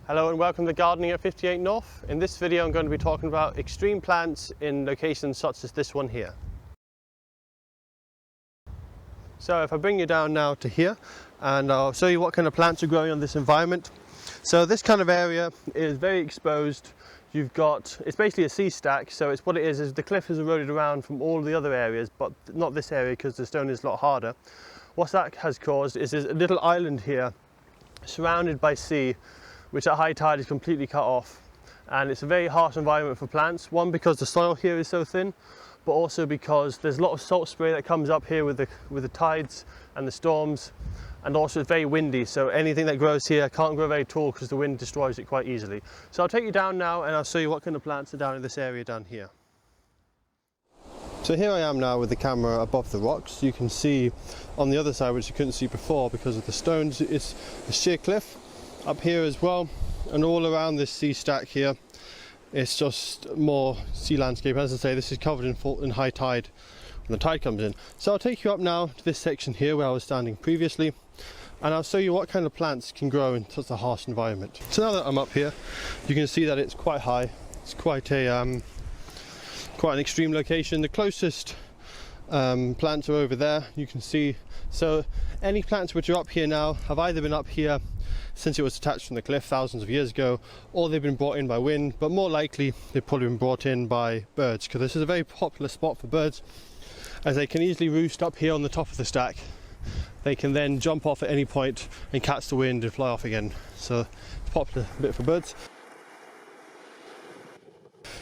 Hello and welcome to Gardening at 58 North. In this video I'm going to be talking about extreme plants in locations such as this one here. So if I bring you down now to here and I'll show you what kind of plants are growing on this environment. So this kind of area is very exposed. It's basically a sea stack, so what it is the cliff has eroded around from all the other areas, but not this area because the stone is a lot harder. What that has caused is there's a little island here surrounded by sea, which at high tide is completely cut off, and it's a very harsh environment for plants. One, because the soil here is so thin, but also because there's a lot of salt spray that comes up here with the tides and the storms, and also it's very windy, so anything that grows here can't grow very tall because the wind destroys it quite easily. So I'll take you down now and I'll show you what kind of plants are down in this area down here. So here I am now with the camera above the rocks. You can see on the other side, which you couldn't see before because of the stones, it's a sheer cliff up here as well, and all around this sea stack here it's just more sea landscape. As I say, this is covered in high tide when the tide comes in. So I'll take you up now to this section here where I was standing previously, and I'll show you what kind of plants can grow in such a harsh environment. So now that I'm up here, you can see that it's quite high. It's quite an extreme location. The closest plants are over there, you can see. So any plants which are up here now have either been up here since it was detached from the cliff thousands of years ago, or they've been brought in by wind, but more likely they've probably been brought in by birds, because this is a very popular spot for birds, as they can easily roost up here on the top of the stack. They can then jump off at any point and catch the wind and fly off again. So it's a popular bit for birds.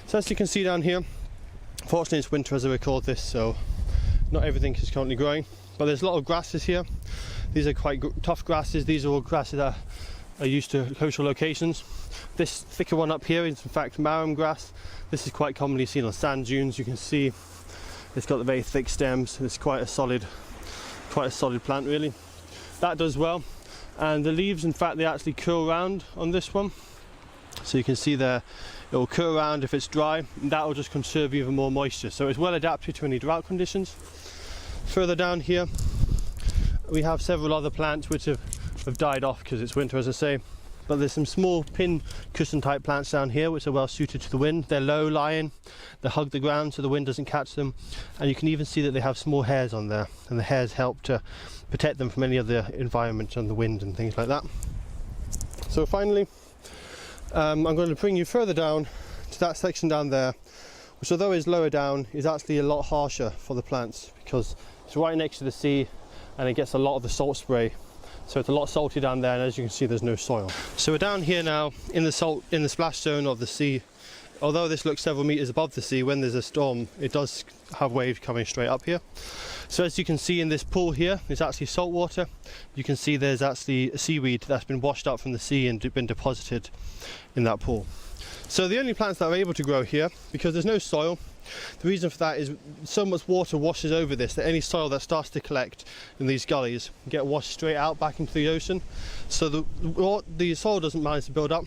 So as you can see down here, fortunately it's winter as I record this, so not everything is currently growing, but there's a lot of grasses here. These are quite tough grasses. These are all grasses that are used to coastal locations. This thicker one up here is in fact Marram Grass. This is quite commonly seen on sand dunes. You can see it's got the very thick stems. It's quite a solid plant really. That does well, and the leaves, in fact, they actually curl around on this one. So you can see there, it will curl around if it's dry, and that will just conserve even more moisture. So it's well adapted to any drought conditions. Further down here, we have several other plants which have died off because it's winter, as I say. But there's some small pin cushion type plants down here which are well suited to the wind. They're low lying, they hug the ground so the wind doesn't catch them, and you can even see that they have small hairs on there, and the hairs help to protect them from any other environment and the wind and things like that. So finally, I'm going to bring you further down to that section down there, which, although is lower down, is actually a lot harsher for the plants because it's right next to the sea and it gets a lot of the salt spray. So it's a lot salty down there, and as you can see there's no soil. So we're down here now in the splash zone of the sea. Although this looks several meters above the sea, when there's a storm it does have waves coming straight up here. So as you can see in this pool here, it's actually salt water. You can see there's actually seaweed that's been washed up from the sea and been deposited in that pool. So the only plants that are able to grow here, because there's no soil, the reason for that is so much water washes over this that any soil that starts to collect in these gullies get washed straight out back into the ocean. So the soil doesn't manage to build up.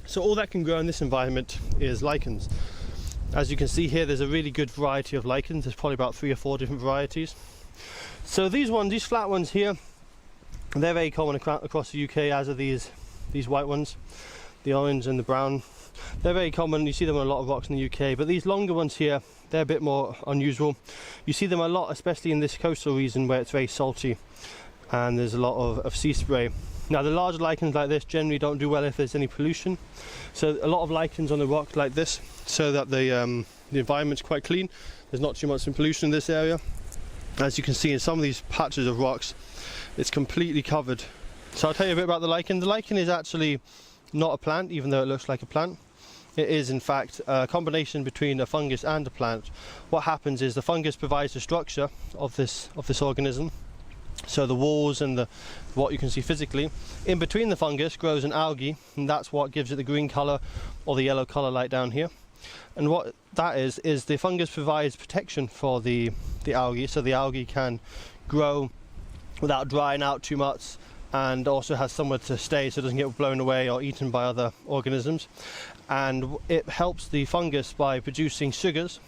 So all that can grow in this environment is lichens. As you can see here, there's a really good variety of lichens. There's probably about 3 or 4 different varieties. So these flat ones here, they're very common across the UK, as are these white ones, the orange and the brown. They're very common. You see them on a lot of rocks in the UK, but these longer ones here, they're a bit more unusual. You see them a lot, especially in this coastal region where it's very salty and there's a lot of sea spray. Now the larger lichens like this generally don't do well if there's any pollution, so a lot of lichens on the rock like this, so that the environment's quite clean. There's not too much pollution in this area. As you can see in some of these patches of rocks, it's completely covered. So I'll tell you a bit about the lichen. The lichen is actually not a plant, even though it looks like a plant. It is in fact a combination between a fungus and a plant. What happens is the fungus provides the structure of this organism, so the walls and what you can see physically. In between the fungus grows an algae, and that's what gives it the green colour or the yellow colour like down here. And what that is the fungus provides protection for the algae, so the algae can grow without drying out too much, and also has somewhere to stay so it doesn't get blown away or eaten by other organisms. And it helps the fungus by producing sugars.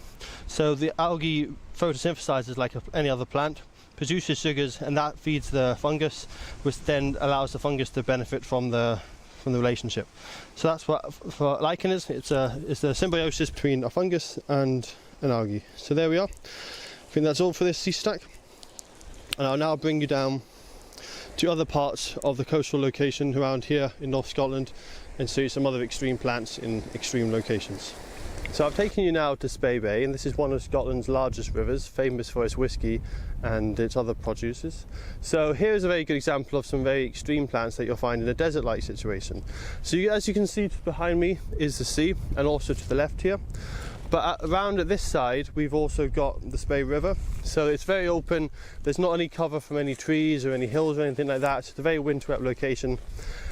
So the algae photosynthesizes like any other plant, produces sugars, and that feeds the fungus, which then allows the fungus to benefit from the from the relationship. So that's what for lichen is. It's the symbiosis between a fungus and an algae. So there we are. I think that's all for this sea stack, and I'll now bring you down to other parts of the coastal location around here in North Scotland and show you some other extreme plants in extreme locations. So I've taken you now to Spey Bay, and this is one of Scotland's largest rivers, famous for its whisky and its other produces. So here's a very good example of some very extreme plants that you'll find in a desert-like situation. So as you can see behind me is the sea, and also to the left here. But around at this side we've also got the Spey River, so it's very open. There's not any cover from any trees or any hills or anything like that. It's a very windswept location,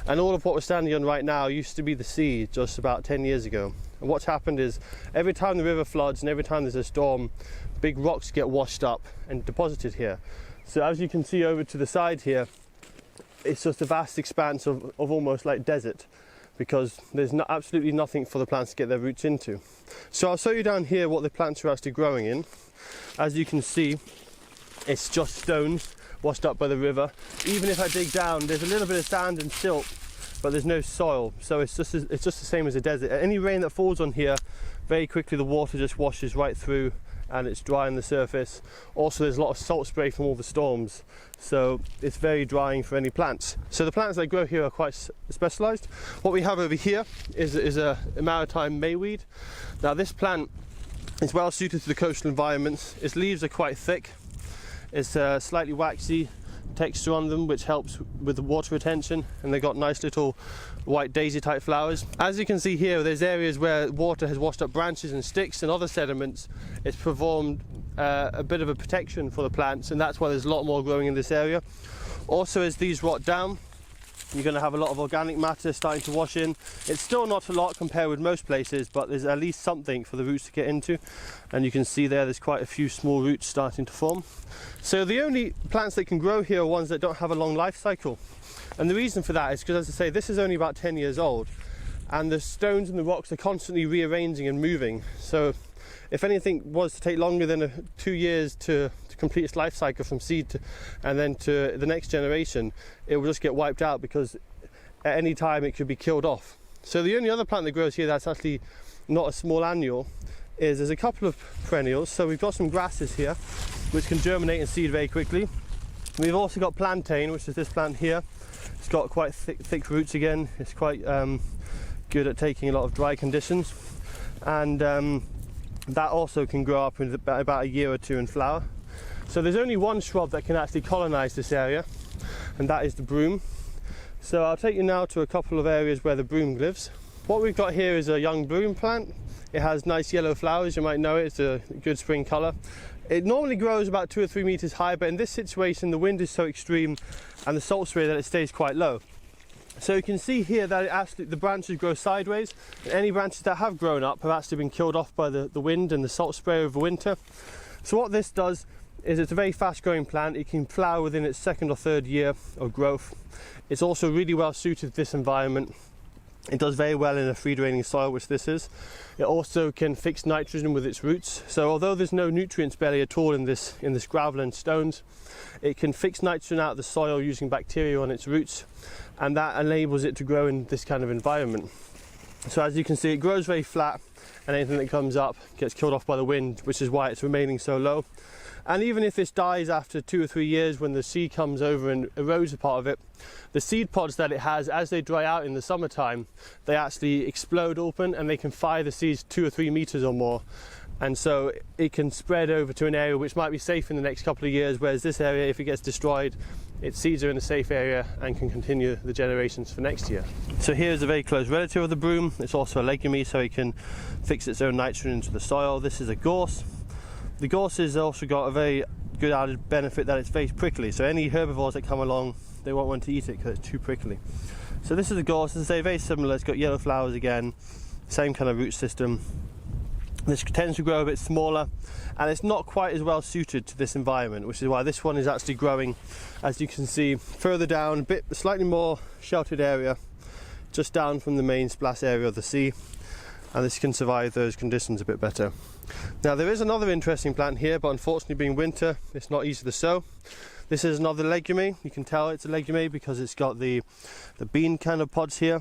and all of what we're standing on right now used to be the sea just about 10 years ago. And what's happened is every time the river floods and every time there's a storm, big rocks get washed up and deposited here. So as you can see over to the side here, it's just a vast expanse of almost like desert, because there's absolutely nothing for the plants to get their roots into. So I'll show you down here what the plants are actually growing in. As you can see, it's just stones washed up by the river. Even if I dig down, there's a little bit of sand and silt, but there's no soil, so it's just the same as a desert. Any rain that falls on here, very quickly the water just washes right through and it's dry on the surface. Also there's a lot of salt spray from all the storms, so it's very drying for any plants. So the plants that grow here are quite specialised. What we have over here is a maritime Mayweed. Now this plant is well suited to the coastal environments. Its leaves are quite thick, it's slightly waxy texture on them, which helps with the water retention, and they've got nice little white daisy type flowers. As you can see here, there's areas where water has washed up branches and sticks and other sediments. It's performed a bit of a protection for the plants, and that's why there's a lot more growing in this area. Also, as these rot down, you're going to have a lot of organic matter starting to wash in. It's still not a lot compared with most places, but there's at least something for the roots to get into, and you can see there's quite a few small roots starting to form. So the only plants that can grow here are ones that don't have a long life cycle, and the reason for that is because, as I say, this is only about 10 years old, and the stones and the rocks are constantly rearranging and moving. So if anything was to take longer than 2 years to complete its life cycle from seed and then to the next generation, it will just get wiped out, because at any time it could be killed off. So the only other plant that grows here that's actually not a small annual is there's a couple of perennials. So we've got some grasses here which can germinate and seed very quickly. We've also got plantain, which is this plant here. It's got quite thick roots again. It's quite good at taking a lot of dry conditions, and that also can grow up in about a year or two and flower. So there's only one shrub that can actually colonise this area, and that is the broom. So I'll take you now to a couple of areas where the broom lives. What we've got here is a young broom plant. It has nice yellow flowers, you might know it. It's a good spring colour. It normally grows about 2 or 3 metres high, but in this situation the wind is so extreme and the salt spray that it stays quite low. So you can see here that the branches grow sideways, and any branches that have grown up have actually been killed off by the wind and the salt spray over winter. So what this does is it's a very fast growing plant. It can flower within its 2nd or 3rd year of growth. It's also really well suited to this environment. It does very well in a free draining soil, which this is. It also can fix nitrogen with its roots. So although there's no nutrients barely at all in this gravel and stones, it can fix nitrogen out of the soil using bacteria on its roots, and that enables it to grow in this kind of environment. So as you can see, it grows very flat, and anything that comes up gets killed off by the wind, which is why it's remaining so low. And even if this dies after 2 or 3 years, when the sea comes over and erodes a part of it, the seed pods that it has, as they dry out in the summertime, they actually explode open and they can fire the seeds 2 or 3 meters or more. And so it can spread over to an area which might be safe in the next couple of years, whereas this area, if it gets destroyed, its seeds are in a safe area and can continue the generations for next year. So here's a very close relative of the broom. It's also a legume, so it can fix its own nitrogen into the soil. This is a gorse. The gorse has also got a very good added benefit that it's very prickly, so any herbivores that come along, they won't want to eat it because it's too prickly. So this is a gorse. As I say, very similar. It's got yellow flowers again, same kind of root system. This tends to grow a bit smaller, and it's not quite as well suited to this environment, which is why this one is actually growing, as you can see, further down, a slightly more sheltered area, just down from the main splash area of the sea, and this can survive those conditions a bit better. Now there is another interesting plant here, but unfortunately being winter, it's not easy to sow. This is another legume. You can tell it's a legume because it's got the bean kind of pods here.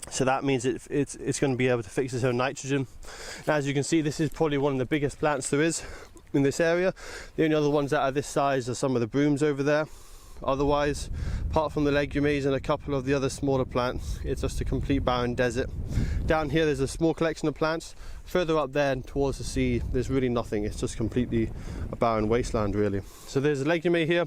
So that means it's going to be able to fix its own nitrogen. And as you can see, this is probably one of the biggest plants there is in this area. The only other ones that are this size are some of the brooms over there. Otherwise, apart from the legumes and a couple of the other smaller plants, it's just a complete barren desert. Down here there's a small collection of plants. Further up there and towards the sea, there's really nothing. It's just completely a barren wasteland, really. So there's a legume here.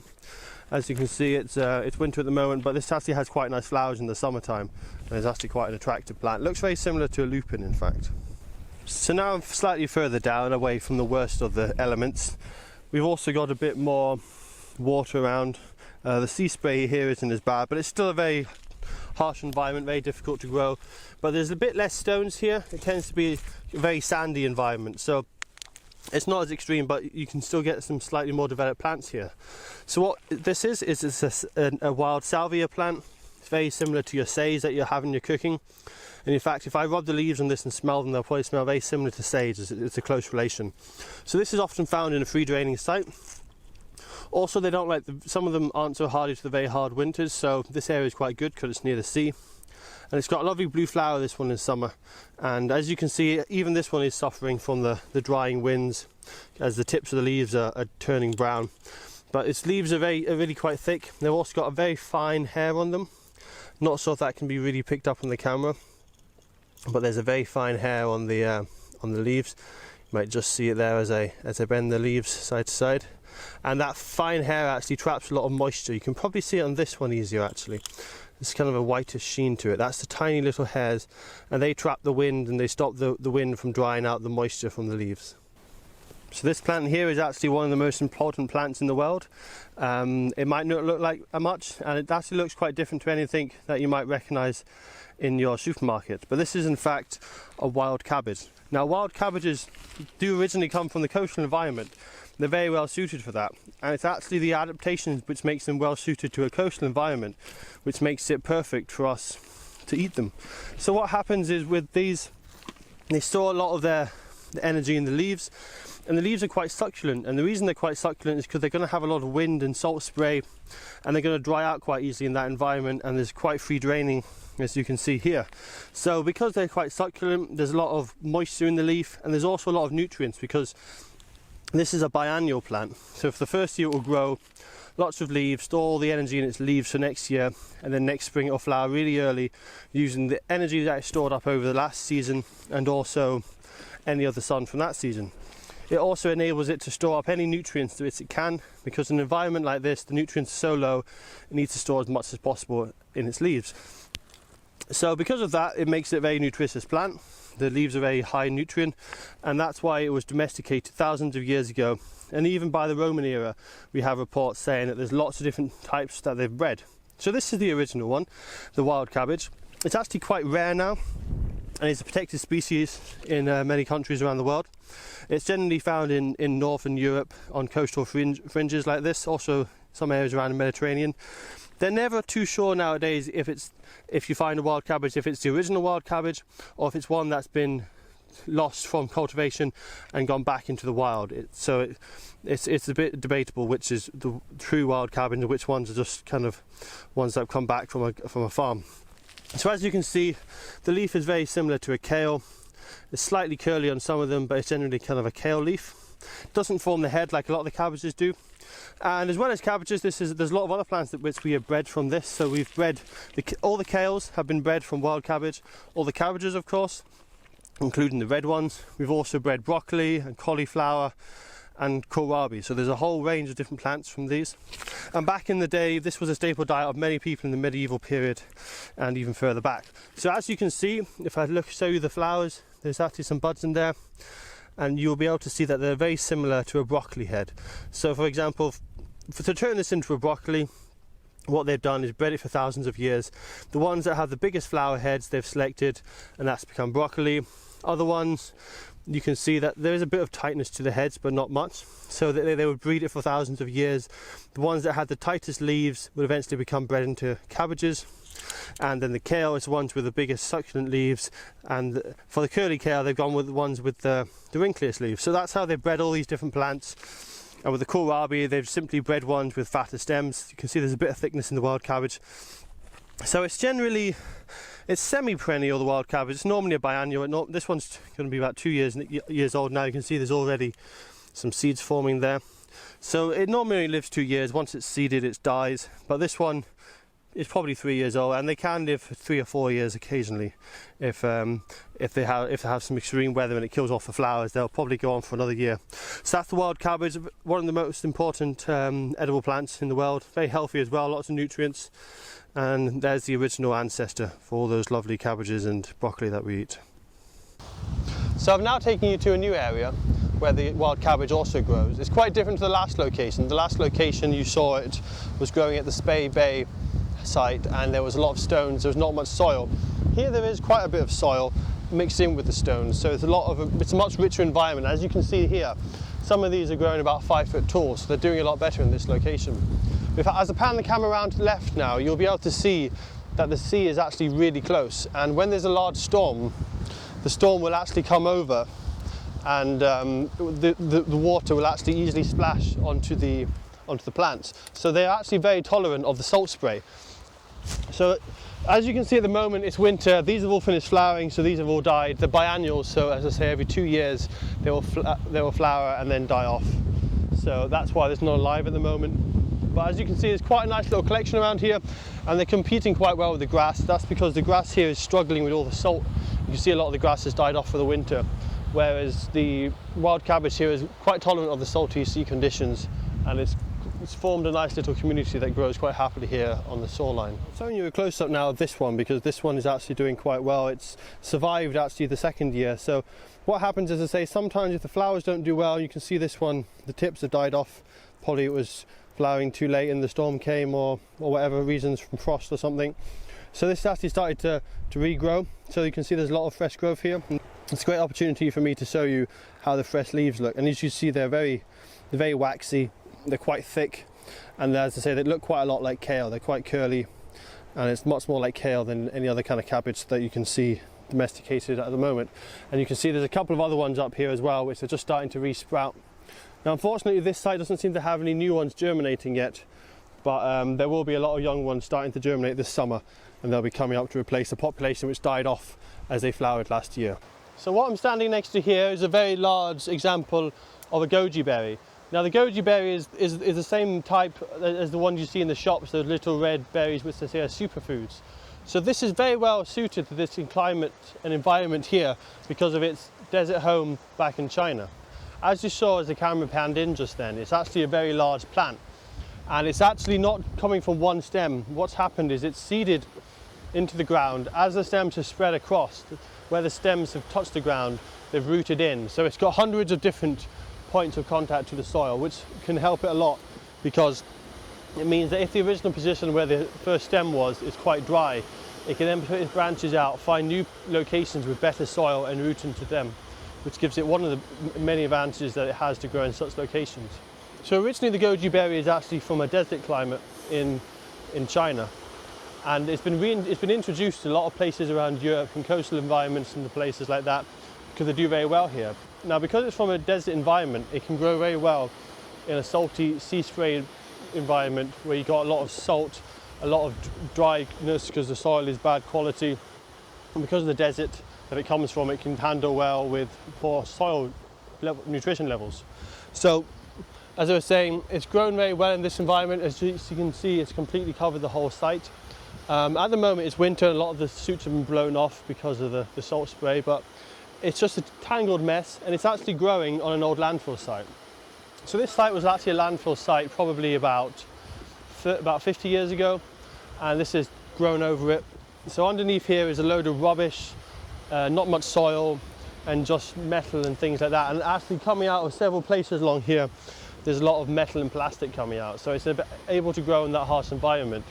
As you can see, it's winter at the moment, but this actually has quite nice flowers in the summertime, and it's actually quite an attractive plant. It looks very similar to a lupin, in fact. So now I'm slightly further down, away from the worst of the elements. We've also got a bit more water around. The sea spray here isn't as bad, but it's still a very harsh environment, very difficult to grow. But there's a bit less stones here. It tends to be a very sandy environment, so it's not as extreme, but you can still get some slightly more developed plants here. So what this is a wild salvia plant. It's very similar to your sage that you have in your cooking. And in fact, if I rub the leaves on this and smell them, they'll probably smell very similar to sage. It's a close relation. So this is often found in a free draining site. Also, they don't like some of them aren't so hardy to the very hard winters, so this area is quite good because it's near the sea. And it's got a lovely blue flower, this one, in summer. And as you can see, even this one is suffering from the drying winds, as the tips of the leaves are turning brown. But its leaves are really quite thick. They've also got a very fine hair on them. Not sure if that can be really picked up on the camera, but there's a very fine hair on the leaves. You might just see it there as I bend the leaves side to side. And that fine hair actually traps a lot of moisture. You can probably see it on this one easier, actually. There's kind of a whitish sheen to it. That's the tiny little hairs, and they trap the wind and they stop the wind from drying out the moisture from the leaves. So this plant here is actually one of the most important plants in the world. It might not look like much, and it actually looks quite different to anything that you might recognise in your supermarket. But this is in fact a wild cabbage. Now, wild cabbages do originally come from the coastal environment. They're very well suited for that, and it's actually the adaptations which makes them well suited to a coastal environment, which makes it perfect for us to eat them. So what happens is with these, they store a lot of the energy in the leaves, and the leaves are quite succulent, and the reason they're quite succulent is because they're going to have a lot of wind and salt spray, and they're going to dry out quite easily in that environment, and there's quite free draining, as you can see here. So because they're quite succulent, there's a lot of moisture in the leaf, and there's also a lot of nutrients, because this is a biennial plant. So for the first year it will grow lots of leaves, store all the energy in its leaves for next year, and then next spring it will flower really early, using the energy that is stored up over the last season and also any other sun from that season. It also enables it to store up any nutrients that it can, because in an environment like this the nutrients are so low, it needs to store as much as possible in its leaves. So because of that, it makes it a very nutritious plant. The leaves are very high in nutrient, and that's why it was domesticated thousands of years ago. And even by the Roman era, we have reports saying that there's lots of different types that they've bred. So this is the original one, the wild cabbage. It's actually quite rare now, and it's a protected species in many countries around the world. It's generally found in northern Europe on coastal fringes like this, also some areas around the Mediterranean. They're never too sure nowadays if you find a wild cabbage, if it's the original wild cabbage or if it's one that's been lost from cultivation and gone back into the wild. It's a bit debatable which is the true wild cabbage and which ones are just kind of ones that have come back from a farm. So as you can see, the leaf is very similar to a kale. It's slightly curly on some of them, but it's generally kind of a kale leaf. It doesn't form the head like a lot of the cabbages do. And as well as cabbages, there's a lot of other plants which we have bred from this. So we've bred, all the kales have been bred from wild cabbage, all the cabbages of course, including the red ones. We've also bred broccoli and cauliflower and kohlrabi. So there's a whole range of different plants from these. And back in the day, this was a staple diet of many people in the medieval period and even further back. So as you can see, if I show you the flowers, there's actually some buds in there, and you'll be able to see that they're very similar to a broccoli head. So for example, to turn this into a broccoli, what they've done is bred it for thousands of years. The ones that have the biggest flower heads they've selected, and that's become broccoli. Other ones, you can see that there is a bit of tightness to the heads, but not much. So they would breed it for thousands of years. The ones that had the tightest leaves would eventually become bred into cabbages. And then the kale is the ones with the biggest succulent leaves, and for the curly kale they've gone with the ones with the wrinkliest leaves. So that's how they've bred all these different plants. And with the kohlrabi, they've simply bred ones with fatter stems. You can see there's a bit of thickness in the wild cabbage. So it's generally, it's semi-perennial, the wild cabbage. It's normally a biannual. This one's going to be about 2 years old now. You can see there's already some seeds forming there. So it normally lives 2 years. Once it's seeded, it dies. But this one is probably 3 years old, and they can live for 3 or 4 years occasionally. If they have some extreme weather and it kills off the flowers, they'll probably go on for another year. So that's the wild cabbage, one of the most important edible plants in the world. Very healthy as well, lots of nutrients. And there's the original ancestor for all those lovely cabbages and broccoli that we eat. So I've now taken you to a new area where the wild cabbage also grows. It's quite different to the last location. The last location you saw it was growing at the Spey Bay site, and there was a lot of stones, there was not much soil. Here there is quite a bit of soil mixed in with the stones, so it's a much richer environment. As you can see here, some of these are growing about 5 foot tall, so they're doing a lot better in this location. As I pan the camera around to the left now, you'll be able to see that the sea is actually really close, and when there's a large storm, the storm will actually come over, and the water will actually easily splash onto the plants. So they're actually very tolerant of the salt spray. So as you can see at the moment, it's winter. These have all finished flowering, so these have all died. They're biannuals, so as I say, every 2 years they will flower and then die off. So that's why there's not alive at the moment. But as you can see, there's quite a nice little collection around here, and they're competing quite well with the grass. That's because the grass here is struggling with all the salt. You can see a lot of the grass has died off for the winter, whereas the wild cabbage here is quite tolerant of the salty sea conditions, and it's formed a nice little community that grows quite happily here on the shoreline. I'm showing you a close-up now of this one because this one is actually doing quite well. It's survived actually the second year. So what happens, as I say, sometimes if the flowers don't do well, you can see this one, the tips have died off. Probably it was flowering too late and the storm came, or whatever reasons, from frost or something. So this actually started to regrow. So you can see there's a lot of fresh growth here. And it's a great opportunity for me to show you how the fresh leaves look. And as you see, they're very waxy. They're quite thick, and as I say, they look quite a lot like kale. They're quite curly, and it's much more like kale than any other kind of cabbage that you can see domesticated at the moment. And you can see there's a couple of other ones up here as well, which are just starting to re-sprout. Now unfortunately this site doesn't seem to have any new ones germinating yet, but there will be a lot of young ones starting to germinate this summer, and they'll be coming up to replace a population which died off as they flowered last year. So what I'm standing next to here is a very large example of a goji berry. Now the goji berry is the same type as the ones you see in the shops, those little red berries which they say are superfoods. So this is very well suited to this climate and environment here because of its desert home back in China. As you saw as the camera panned in just then, it's actually a very large plant, and it's actually not coming from one stem. What's happened is it's seeded into the ground. As the stems have spread across, where the stems have touched the ground, they've rooted in. So it's got hundreds of different points of contact to the soil, which can help it a lot, because it means that if the original position where the first stem was is quite dry, it can then put its branches out, find new locations with better soil and root into them, which gives it one of the many advantages that it has to grow in such locations. So originally the goji berry is actually from a desert climate in China, and it's been introduced to a lot of places around Europe and coastal environments and the places like that, because they do very well here. Now because it's from a desert environment, it can grow very well in a salty sea spray environment where you got a lot of salt, a lot of dryness because the soil is bad quality, and because of the desert that it comes from, it can handle well with poor soil nutrition levels. So as I was saying, it's grown very well in this environment. As you can see, it's completely covered the whole site. At the moment it's winter, a lot of the shoots have been blown off because of the salt spray, but it's just a tangled mess, and it's actually growing on an old landfill site. So this site was actually a landfill site probably about 50 years ago, and this has grown over it. So underneath here is a load of rubbish, not much soil, and just metal and things like that. And actually coming out of several places along here, there's a lot of metal and plastic coming out. So it's able to grow in that harsh environment.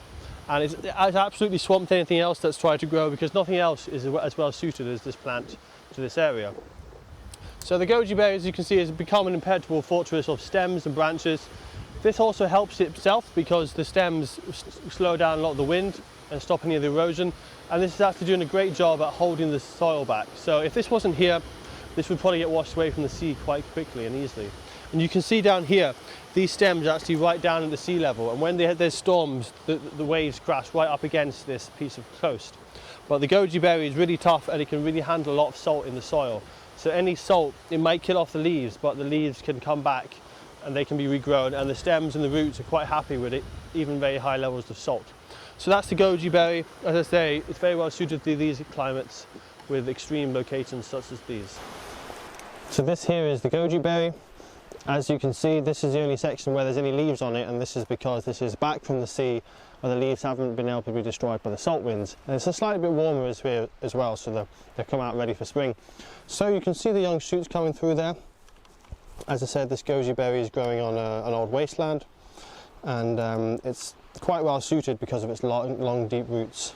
And it's absolutely swamped anything else that's tried to grow, because nothing else is as well suited as this plant to this area. So the goji berry, as you can see, has become an impenetrable fortress of stems and branches. This also helps itself because the stems slow down a lot of the wind and stop any of the erosion, and this is actually doing a great job at holding the soil back. So if this wasn't here, this would probably get washed away from the sea quite quickly and easily. And you can see down here, these stems are actually right down at the sea level, and when there's storms, the waves crash right up against this piece of coast. But the goji berry is really tough, and it can really handle a lot of salt in the soil. So any salt, it might kill off the leaves, but the leaves can come back and they can be regrown, and the stems and the roots are quite happy with it, even very high levels of salt. So that's the goji berry. As I say, it's very well suited to these climates with extreme locations such as these. So this here is the goji berry. As you can see, this is the only section where there's any leaves on it, and this is because this is back from the sea where the leaves haven't been able to be destroyed by the salt winds. And it's a slightly bit warmer as well, so they come out ready for spring. So you can see the young shoots coming through there. As I said, this goji berry is growing on an old wasteland, and it's quite well suited because of its long deep roots.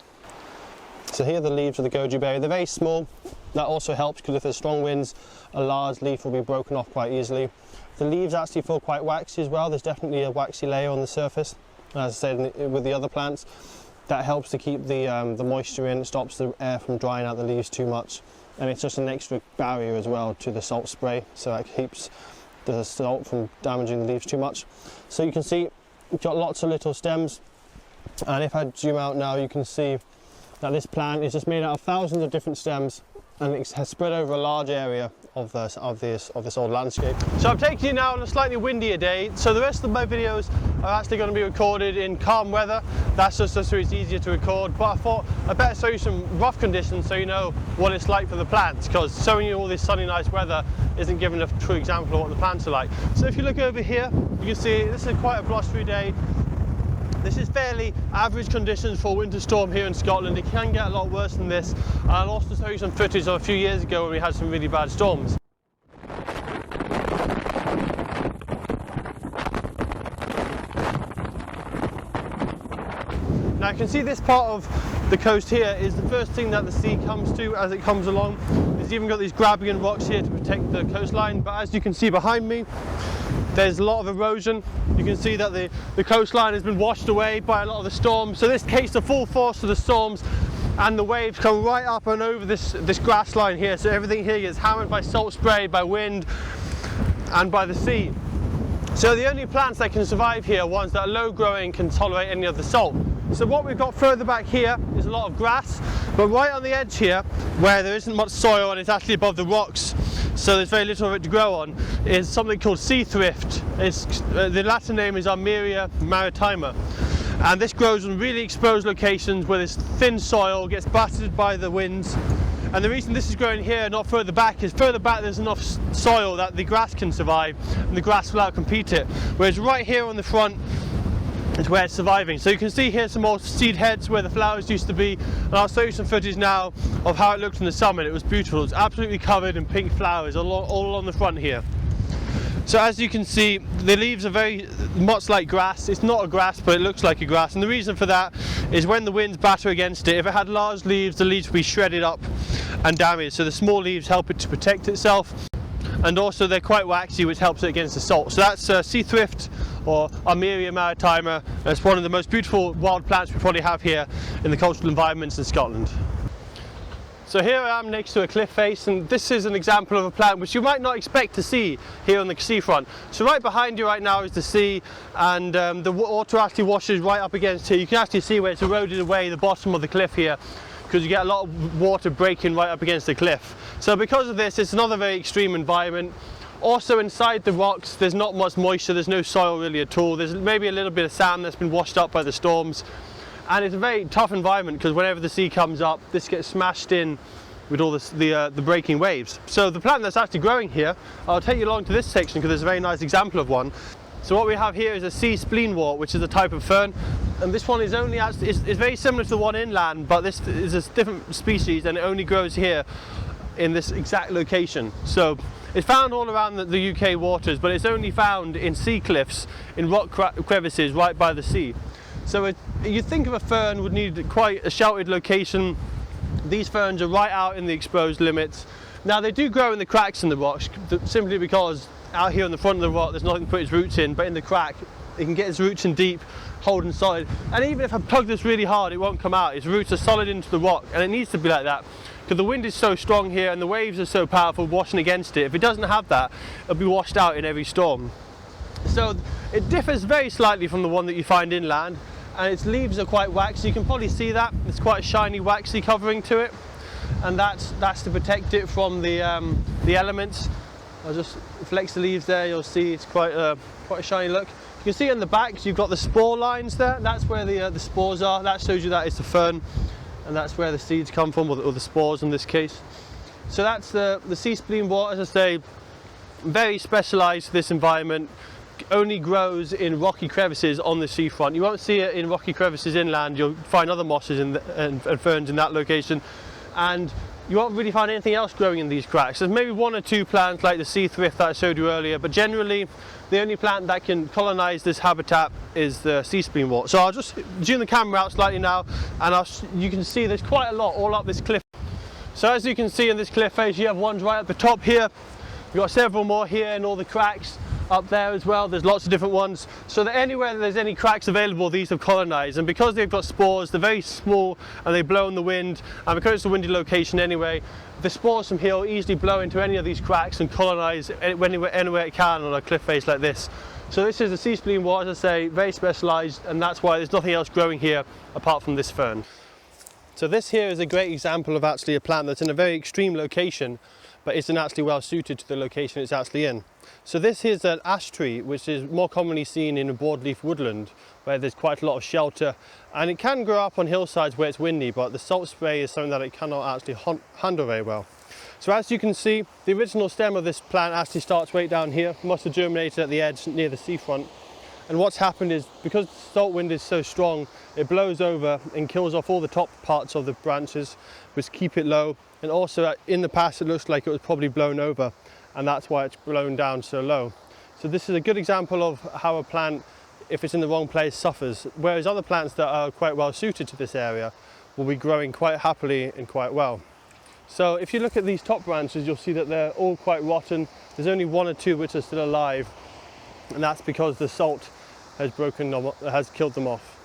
So here are the leaves of the goji berry. They're very small. That also helps because if there's strong winds, a large leaf will be broken off quite easily. The leaves actually feel quite waxy as well. There's definitely a waxy layer on the surface. As I said with the other plants, that helps to keep the moisture in. It stops the air from drying out the leaves too much, and it's just an extra barrier as well to the salt spray, so that keeps the salt from damaging the leaves too much. So you can see we've got lots of little stems, and if I zoom out now, you can see that this plant is just made out of thousands of different stems, and it has spread over a large area of this old landscape. So I'm taking you now on a slightly windier day, so the rest of my videos are actually going to be recorded in calm weather. That's just so it's easier to record, but I thought I'd better show you some rough conditions so you know what it's like for the plants, because showing you all this sunny nice weather isn't giving a true example of what the plants are like. So if you look over here, you can see this is quite a blustery day. This is fairly average conditions for a winter storm here in Scotland. It can get a lot worse than this. I'll also show you some footage of a few years ago when we had some really bad storms. Now you can see this part of the coast here is the first thing that the sea comes to as it comes along. There's even got these grabbing rocks here to protect the coastline, but as you can see behind me, there's a lot of erosion. You can see that the coastline has been washed away by a lot of the storms. So this takes the full force of the storms, and the waves come right up and over this grass line here. So everything here gets hammered by salt spray, by wind, and by the sea. So the only plants that can survive here are ones that are low growing, can tolerate any of the salt. So what we've got further back here is a lot of grass, but right on the edge here, where there isn't much soil and it's actually above the rocks, so there's very little of it to grow on, is something called sea thrift. The Latin name is Armeria maritima, and this grows on really exposed locations where there's thin soil, gets battered by the winds. And the reason this is growing here, not further back, is further back there's enough soil that the grass can survive, and the grass will outcompete it. Whereas right here on the front is where it's surviving. So you can see here some more seed heads where the flowers used to be, and I'll show you some footage now of how it looked in the summer. It was beautiful. It was absolutely covered in pink flowers all along the front here. So as you can see, the leaves are very much like grass. It's not a grass, but it looks like a grass, and the reason for that is when the winds batter against it, if it had large leaves, the leaves would be shredded up and damaged. So the small leaves help it to protect itself, and also they're quite waxy, which helps it against the salt. So that's sea thrift, or Armeria maritima. It's one of the most beautiful wild plants we probably have here in the coastal environments in Scotland. So here I am next to a cliff face, and this is an example of a plant which you might not expect to see here on the seafront. So right behind you right now is the sea, and the water actually washes right up against here. You can actually see where it's eroded away the bottom of the cliff here, because you get a lot of water breaking right up against the cliff. So because of this, it's another very extreme environment. Also inside the rocks, there's not much moisture, there's no soil really at all. There's maybe a little bit of sand that's been washed up by the storms. And it's a very tough environment because whenever the sea comes up, this gets smashed in with all the breaking waves. So the plant that's actually growing here, I'll take you along to this section because there's a very nice example of one. So what we have here is a sea spleenwort, which is a type of fern, and this one is only actually, it's very similar to the one inland, but this is a different species, and it only grows here in this exact location. So it's found all around the UK waters, but it's only found in sea cliffs, in rock crevices right by the sea. So you'd think of a fern would need quite a sheltered location. These ferns are right out in the exposed limits. Now they do grow in the cracks in the rocks, simply because out here on the front of the rock there's nothing to put its roots in, but in the crack it can get its roots in deep, holding solid. And even if I plug this really hard, it won't come out. Its roots are solid into the rock, and it needs to be like that because the wind is so strong here and the waves are so powerful washing against it. If it doesn't have that, it'll be washed out in every storm. So It differs very slightly from the one that you find inland, and its leaves are quite waxy. You can probably see that. It's quite a shiny, waxy covering to it, and that's to protect it from the elements. I'll just flex the leaves there, you'll see it's quite a shiny look. You can see in the back, you've got the spore lines there. That's where the spores are. That shows you that it's a fern, and that's where the seeds come from, or the spores in this case. So that's the sea spleenwort, as I say, very specialised for this environment. Only grows in rocky crevices on the seafront. You won't see it in rocky crevices inland. You'll find other mosses and ferns in that location, and you won't really find anything else growing in these cracks. There's maybe one or two plants like the sea thrift that I showed you earlier, but generally the only plant that can colonise this habitat is the sea spleenwort. So I'll just zoom the camera out slightly now, and you can see there's quite a lot all up this cliff. So as you can see in this cliff face, you have ones right at the top here. You've got several more here in all the cracks. Up there as well, there's lots of different ones, so that anywhere there's any cracks available, these have colonised. And because they've got spores, they're very small and they blow in the wind, and because it's a windy location anyway, the spores from here will easily blow into any of these cracks and colonise anywhere it can on a cliff face like this. So this is the sea spleenwort, as I say, very specialised, and that's why there's nothing else growing here apart from this fern. So this here is a great example of actually a plant that's in a very extreme location, but isn't actually well suited to the location it's actually in. So this is an ash tree, which is more commonly seen in a broadleaf woodland where there's quite a lot of shelter, and it can grow up on hillsides where it's windy, but the salt spray is something that it cannot actually handle very well. So as you can see, the original stem of this plant actually starts right down here. It must have germinated at the edge near the seafront. And what's happened is, because the salt wind is so strong, it blows over and kills off all the top parts of the branches, which keep it low. And also in the past, it looks like it was probably blown over, and that's why it's blown down so low. So this is a good example of how a plant, if it's in the wrong place, suffers, whereas other plants that are quite well suited to this area will be growing quite happily and quite well. So if you look at these top branches, you'll see that they're all quite rotten. There's only one or two which are still alive, and that's because the salt has killed them off.